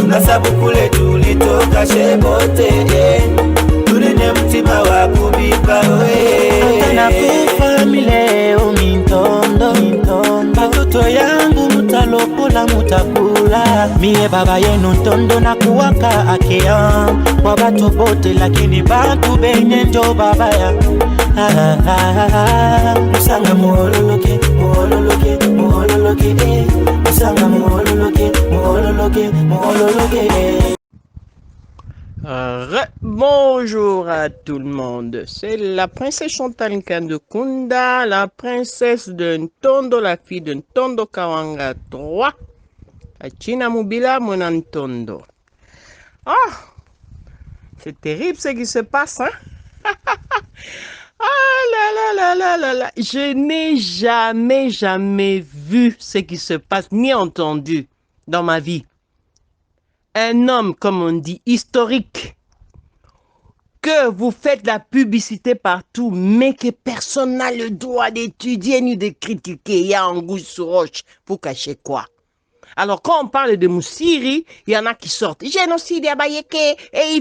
Nasabukule tulitoka shebote Tuline mtima wa kubipa we Atana kufa mileo mintondo Batoto yangu mutalopola mutakula Mie baba yenu ntondo na kuwaka akea Kwa batu bote lakini batu benye njo baba ya Musanga muhololoke, muhololoke, muhololoke Musanga muhololoke, muhololoke, muhololoke Bonjour à tout le monde, c'est la princesse Chantal Kanda, la princesse de Ntondo, la fille de Ntondo Kawanga 3, Achina Mubila Monantondo. Ah, c'est terrible ce qui se passe, hein? Ah là là là là là là, je n'ai jamais vu ce qui se passe, ni entendu dans ma vie. Un homme, comme on dit, historique, que vous faites la publicité partout, mais que personne n'a le droit d'étudier ni de critiquer. Il y a Anguille sur roche. Pour cacher quoi? Alors, quand on parle de Moussiri, il y en a qui sortent. Génocide à Bayeke, et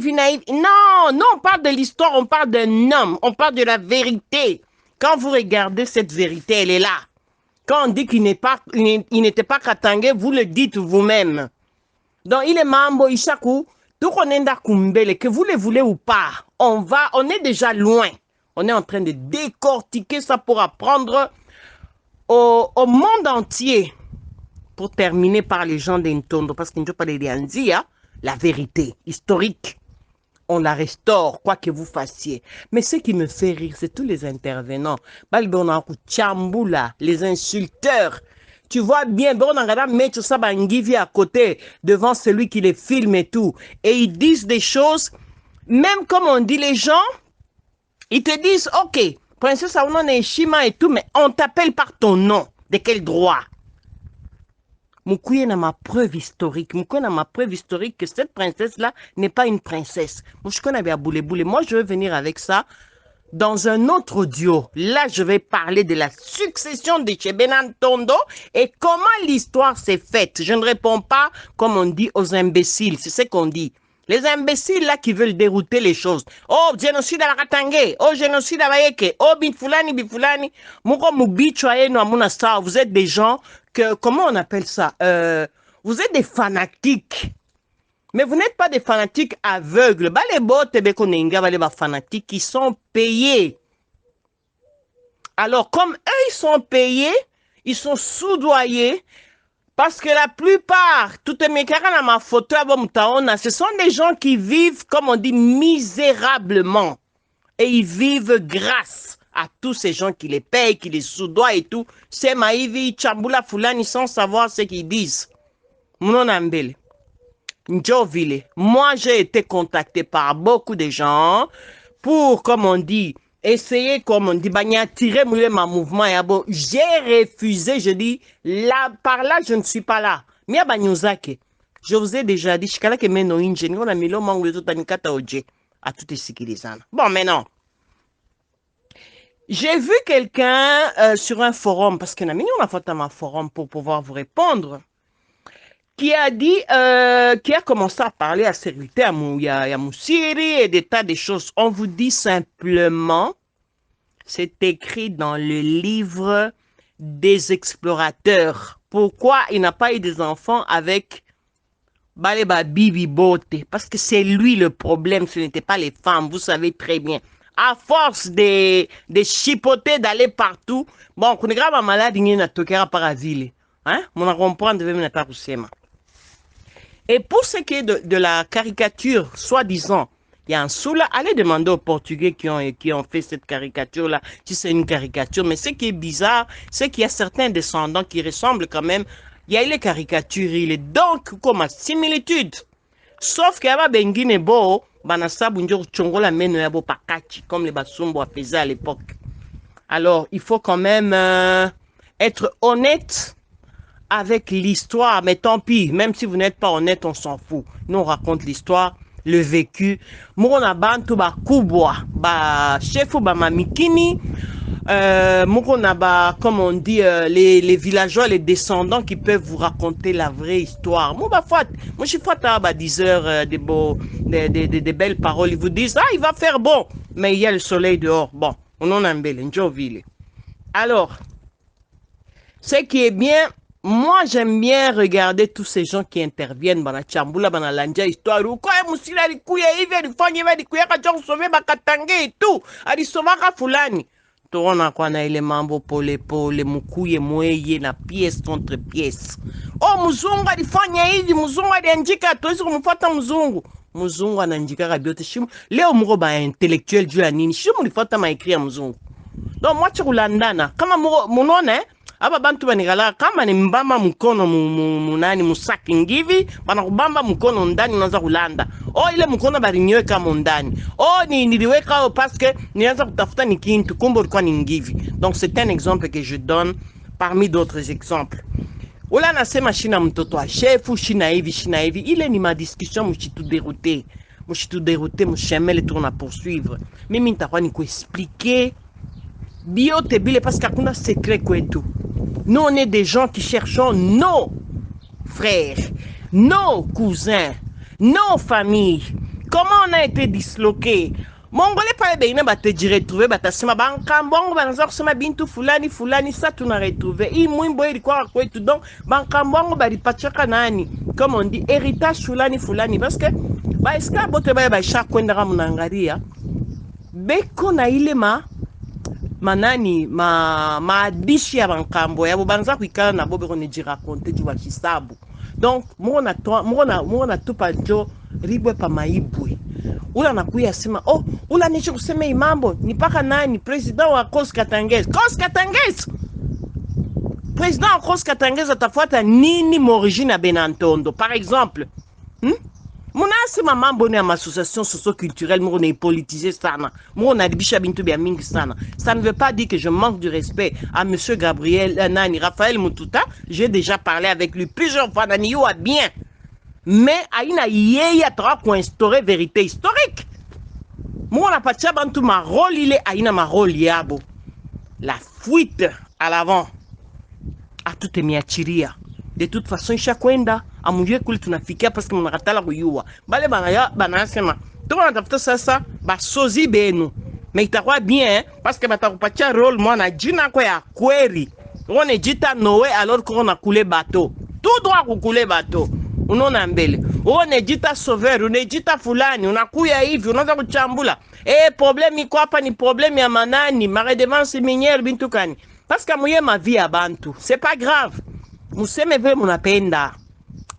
non, on parle de l'histoire, on parle d'un homme, on parle de la vérité. Quand vous regardez cette vérité, elle est là. Quand on dit qu'il n'était pas Katangé, vous le dites vous-même. Donc, il est Mambo Ishaku, tout Konenda Kumbele, que vous le voulez ou pas, on est déjà loin. On est en train de décortiquer ça pour apprendre au monde entier. Pour terminer par les gens d'Intondo, parce qu'il ne faut pas les dire, la vérité historique, on la restaure, quoi que vous fassiez. Mais ce qui me fait rire, c'est tous les intervenants. Les insulteurs. Tu vois bien, on a mettre ça à côté, devant celui qui les filme et tout. Et ils disent des choses, même comme on dit les gens, ils te disent, ok, princesse Aounan et Shima et tout, mais on t'appelle par ton nom. De quel droit? Moukouye n'a ma preuve historique. Moukouye n'a ma preuve historique que cette princesse-là n'est pas une princesse. Moi, je veux venir avec ça dans un autre audio. Là, je vais parler de la succession de Chebenan Tondo et comment l'histoire s'est faite. Je ne réponds pas, comme on dit, aux imbéciles. C'est ce qu'on dit. Les imbéciles là qui veulent dérouter les choses. Oh, génocide à la Katangé. Oh, génocide à Bayeke. Oh, bifulani. Vous êtes des gens que, comment on appelle ça? Vous êtes des fanatiques. Mais vous n'êtes pas des fanatiques aveugles. Les fanatiques qui sont payés. Alors, comme eux, ils sont payés, ils sont soudoyés. Parce que la plupart, toutes mes carans à ma photo, ce sont des gens qui vivent, comme on dit, misérablement. Et ils vivent grâce à tous ces gens qui les payent, qui les soudoient et tout. C'est Maïvi, Chamboula, Foulani, sans savoir ce qu'ils disent. Mon ambele. Njovile. Moi, j'ai été contacté par beaucoup de gens pour, comme on dit, essayer, comme on dit, tirer ma mouvement. J'ai refusé, je dis, là, par là, je ne suis pas là. Je vous ai déjà dit, bon, maintenant, j'ai vu quelqu'un sur un forum, parce que on a fait un forum pour pouvoir vous répondre, qui a dit, qui a commencé à parler à sécurité à Moussiri et des tas de choses. On vous dit simplement, c'est écrit dans le livre des explorateurs. Pourquoi il n'a pas eu des enfants avec Baleba Bibi Bote? Parce que c'est lui le problème, ce n'était pas les femmes, vous savez très bien. À force de chipoter, d'aller partout, bon, on est grave malade, il y a un paraville. Hein? On a compris, de venir à Et pour ce qui est de la caricature, soi-disant, il y a un sous-là, allez demander aux Portugais qui ont fait cette caricature-là, si c'est une caricature. Mais ce qui est bizarre, c'est qu'il y a certains descendants qui ressemblent quand même. Il y a les caricatures, il est donc comme à similitude. Sauf qu'il y a Bengi Nebo, Banassa Bunjo Chongola Meno Yabo Pakachi, comme les Basumbo faisaient à l'époque. Alors, il faut quand même être honnête avec l'histoire, mais tant pis, même si vous n'êtes pas honnête, on s'en fout. Nous, on raconte l'histoire, le vécu. Mona Bantu ba kubwa, ba chefu ba mamikini, moko naba, comme on dit, les villageois, les descendants qui peuvent vous raconter la vraie histoire. Moi, je suis à 10 heures de belles paroles. Ils vous disent, ah, il va faire bon, mais il y a le soleil dehors. Bon, on en a un bel, alors, ce qui est bien, moi j'aime bien regarder tous ces gens qui interviennent dans la chambula, dans la lanja histoire. Quoi, musila likuya hivi alifanya hivi alikuya kaja kusomea bakatange et tout. Alisomaka fulani. Tuona kwa na ile mambo pole pole, mukuye mweye na pièce contre pièce. Oh, mzungu alifanya hivi, mzungu aliandika, hatuwezi kumfuata mzungu. Mzungu anaandika biote shimu. Leo mko ba intellectuel juu ya nini? Shimu lifuata maikri ya mzungu. Donc moi chukulandana kama munone aba bantu banigala kama ni mbamba mkono munani musaki ngivi bana kubamba mkono ndani unaanza kulanda. Oh, ile mkono barinyoe kama ndani. Oh, niliweka parce que nianza kutafuta ni kintu kumbe ulikuwa ni ngivi. Donc c'est un exemple que je donne parmi d'autres exemples. Ula nasema shina mtoto wa chefu shina hivi ile ni ma discussion mshitu dérouté mshemele tourna poursuivre. Mimi nitakuwa ni kuexpliquer bio te bile parce qu'il y a un secret kwetu. Nous on est des gens qui cherchons nos frères, nos cousins, nos familles. Comment on a été disloqués? Mongolais pas bien ba te dire retrouver ba ta sema bankambongo banza kusema bintu fulani ça tu na retrouver. I mwimbo ilikuwa kwetu donc bankambongo bali pachaka nani? Comme on dit héritage fulani parce que ba eska bote ba chaque kwenda kama mnaangalia beko na ile manani maadishi ya bankambo ya banza kuikala na bobe kone jirakonte juu wa kisabu. Donc mwana tupa njo ribwe pa maibwe ula nakuya sema oh ula nicho kusema imambo ni paka nani president wa Kos Katangezi president wa Kos Katangezi atafuata nini m'origine ya Benantondo par exemple Munasema mambo ni association socio-culturelle, on est politisé sana. On a dit bintu bia mingi sana. Ça ne veut pas dire que je manque du respect à monsieur Gabriel Nani Raphaël Mututa. J'ai déjà parlé avec lui plusieurs fois. Nani yo a bien. Mais aina yeye atra ko instaurer vérité historique. Moi on a pas bantu ma rôle il est aina ma rôle yabo. La fuite à l'avant. A tout est miachiria. De toute façon chakwenda amujue kuli tunafikia parce que mnakatala kuyua bale banasema tuko natafuta sasa basozi benu mais itakuwa bien parce que batakupatia role mwana jina kwa ya kweli on jita Noé alors qu'on a coulé bateau tout droit kukule bateau unaona mbele on jita sauveur on jita fulani unakuya hivi unaanza kuchambula problème iko hapa ni problème ya manani ma redevance minière bintu kani parce que moye ma vie ya bantu c'est pas grave museme vile munapenda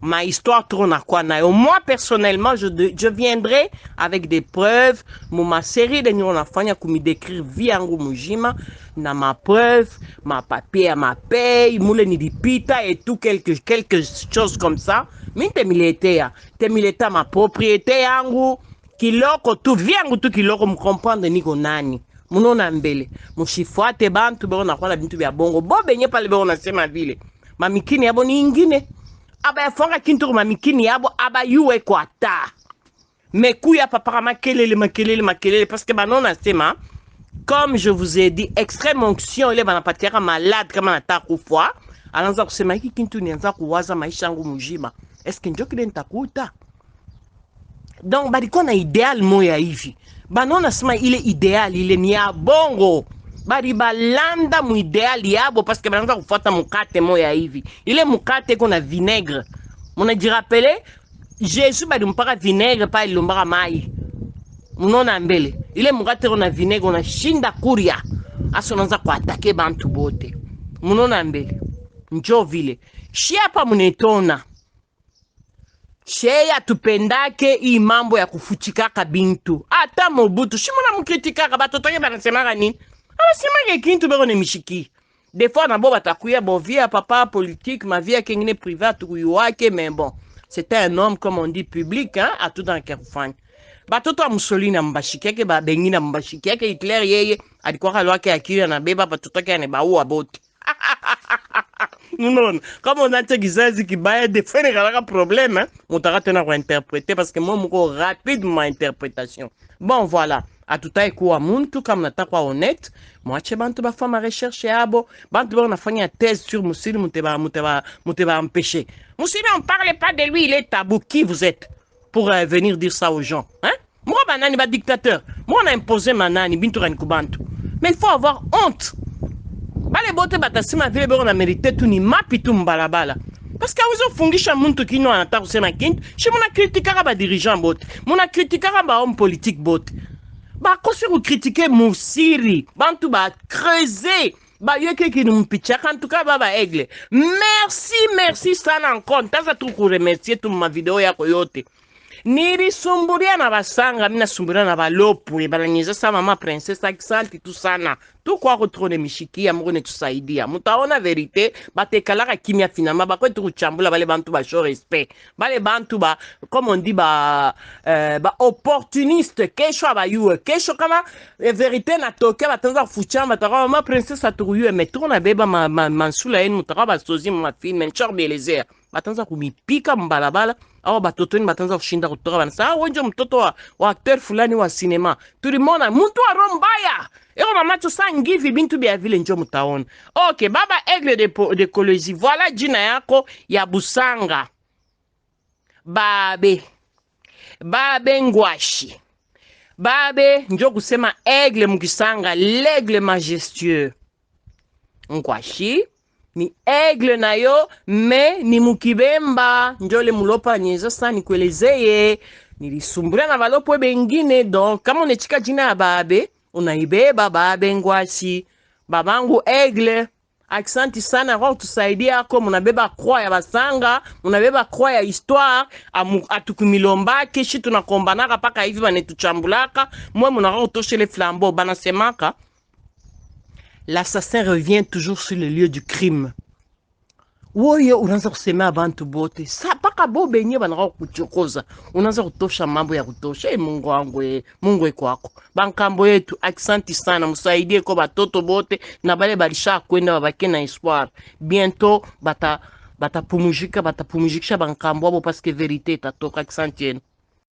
ma histoire tourne à quoi nayo. Moi, personnellement, je viendrai avec des preuves. Ma série de nous, on a fait pour me décrire vie en Mujima. Na ma preuve, ma papier, ma paye, moule ni di pita et tout, quelque chose comme ça. Mais te milita ma propriété en kiloko, tout vient tout kiloko, me comprendre ni nani. Munona mbele. Mushifuate bantu, bero na kwa na bintu bia bongo. Bo benye pale bero na sema vile. Ma mikini yabo ni ingine. Aba ya fonga kintu mamikini yabo aba yuwe kwa ta. Mekuya papa makelele parce que banona sema comme je vous ai dit extrême onction ile banapatiaka malade kama nataka kufwa anaanza kusema hiki kintu nianza kuwaza maisha yangu mujima est-ce que ndio kile nitakuta donc balikuwa na ideal moya hivi banona sema ile ideal ile ni ya bongo bari balanda mu ideal yabo parce que banaanza kufuata mukate moya hivi ile mukate kuna vinaigre muna jirapele Jésus badi mpaka vinaigre pa ilombaka mai munona mbele ile mukate kuna vinaigre una shinda kuria aso naanza kuatake bantu bote munona mbele njo vile shi hapa munetona sheya tupendake hii mambo ya kufuchikaka bintu ata Mobutu shimona mkritikaka batoto yeba nasemaka nini anasema kintu beko ne mishiki des fois na bo batakuya bo vie papa politique ma vie kengine private kuyuake mais bon c'était un homme comme on dit public hein à tout dans Kerufani batoto wa Mussolini mbashikeke ba bengina mbashikeke Hitler yeye alikuwa kalwake akili na beba batoto yake ne baua bote Non, comme on a dit qu'il y a des problème, hein, on t'a interpréter parce que moi, je rapide ma interprétation. Bon, voilà. À tout à coup, tout comme on quoi honnête, moi, je vais faire ma recherche à abo. Bantu on a fait une thèse sur Moussili, Mouteba empêcher. Moussili, on ne parle pas de lui, il est tabou. Qui vous êtes pour venir dire ça aux gens? Hein? Moi, banani, ba dictateur. Moi, on a imposé manani, binturan kubantu. Mais il faut avoir honte. Bale bote batasima vile beko na mérité tu ni mapi tu mbalabala. Parce que vous fungisha muntu kino anata kusema kintu, shi muna kritikaka ba dirigeant bote, muna kritikaka ba homme politique bote. Ba kosi ku critiquer Moussiri, bantu ba creuser, ba yeke ki numpicha en tout cas baba Aigle. Merci sana encore. Taza tu ku remercier tu ma vidéo yako yote. Nilisumbulia na basanga, mina sumbulia na balopwe, balanyeza sa mama princesse Aksanti tu sana. Tu kwa kutrone mishikia mungu netusaidia. Mutaona verite, batekalaka kimia finama, bako tu kuchambula bale bantu ba show respect. Bale bantu ba, comme on dit ba opportuniste, kesho aba yue, kesho kama verite na toke batanza fuchamba, bataka mama princesse aturu mais tu na beba mansula enu, mutaka ba sozi ma film, menchor belezer. Batanza kumipika mbalabala. Awa batotoni batanza kushinda kutoka banasa wenjo mtoto wa acteur fulani wa cinema tulimona muntu wa rombaya eko na macho sa ngivi bintu bia vile njo mutaona. Ok, baba Aigle de Kolwezi, voilà jina yako ya busanga. Babe ngwashi, babe njo kusema aigle mukisanga, l'aigle majestueux. Ngwashi ni aigle na yo, me ni mukibemba njole mulopa nyeza sa nikuelezeye. Nilisumbulia na balopo bengine, donc kama unechika jina ya babe, unaibeba babe ngwashi. Babangu aigle, aksanti sana kwa kutusaidia ako, munabeba croix ya basanga, munabeba croix ya histoire, atukumilomba, keshi tunakombanaka paka hivi banetuchambulaka, mwe munaka utoshe le flambeau, banasemaka. L'assassin revient toujours sur le lieu du crime. Woyo unaanza kusema abantu bote. Sa paka bo benye banaka kuchokoza. Unaanza kutosha mambo ya kutosha. Mungu wangu Mungu kwako. Bankambo yetu aksanti sana, musaidie ko batoto bote na bale balisha kwenda babake na espoir. Bientôt batapumujika bankambo abo parce que vérité itatoka. Aksanti yenu.